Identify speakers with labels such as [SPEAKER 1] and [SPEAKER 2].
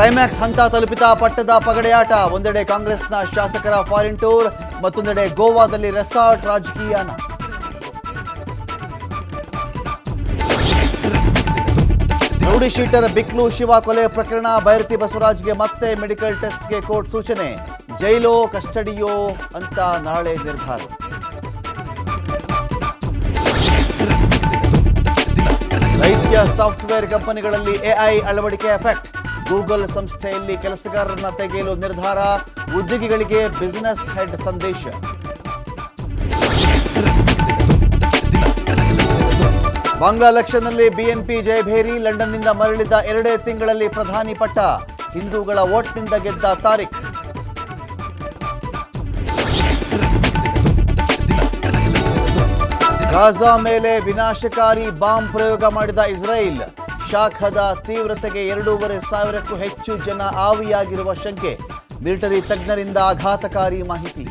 [SPEAKER 1] Climax ಹಂತ ತಲುಪಿದ ಪಟ್ಟದ ಪಗಡೆಯಾಟ. ಒಂದೆಡೆ ಕಾಂಗ್ರೆಸ್ನ ಶಾಸಕರ ಫಾರಿನ್ ಟೂರ್, ಮತ್ತೊಂದೆಡೆ ಗೋವಾದಲ್ಲಿ ರೆಸಾರ್ಟ್ ರಾಜಕೀಯನ. ರೌಡಿ ಶೀಟರ್ ಬಿಕ್ಲು ಶಿವ ಕೊಲೆ ಪ್ರಕರಣ. ಬೈರತಿ ಬಸವರಾಜ್ಗೆ ಮತ್ತೆ ಮೆಡಿಕಲ್ ಟೆಸ್ಟ್ಗೆ ಕೋರ್ಟ್ ಸೂಚನೆ. ಜೈಲೋ ಕಸ್ಟಡಿಯೋ ಅಂತ ನಾಳೆ ನಿರ್ಧಾರ. ದೈತ್ಯ ಸಾಫ್ಟ್ವೇರ್ ಕಂಪನಿಗಳಲ್ಲಿ ಎಐ ಅಳವಡಿಕೆ ಎಫೆಕ್ಟ್. ಗೂಗಲ್ ಸಂಸ್ಥೆಯಲ್ಲಿ ಕೆಲಸಗಾರರನ್ನ ತೆಗೆಯಲು ನಿರ್ಧಾರ. ಉದ್ಯೋಗಿಗಳಿಗೆ ಬಿಸಿನೆಸ್ ಹೆಡ್ ಸಂದೇಶ. ಬಾಂಗ್ಲಾ ಎಲೆಕ್ಷನ್ನಲ್ಲಿ ಬಿಎನ್ಪಿ ಜಯಭೇರಿ. ಲಂಡನ್ನಿಂದ ಮರಳಿದ 2 ತಿಂಗಳಲ್ಲಿ ಪ್ರಧಾನಿ ಪಟ್ಟ. ಹಿಂದೂಗಳ ವೋಟ್ನಿಂದ ಗೆದ್ದ ತಾರಿಕ್. ಗಾಜಾ ಮೇಲೆ ವಿನಾಶಕಾರಿ ಬಾಂಬ್ ಪ್ರಯೋಗ ಮಾಡಿದ ಇಸ್ರೇಲ್. ಶಾಖದ ತೀವ್ರತೆಗೆ 2,500ಕ್ಕೂ ಹೆಚ್ಚು ಜನ ಆವಿಯಾಗಿರುವ ಶಂಕೆ. ಮಿಲಿಟರಿ ತಜ್ಞರಿಂದ ಆಘಾತಕಾರಿ ಮಾಹಿತಿ.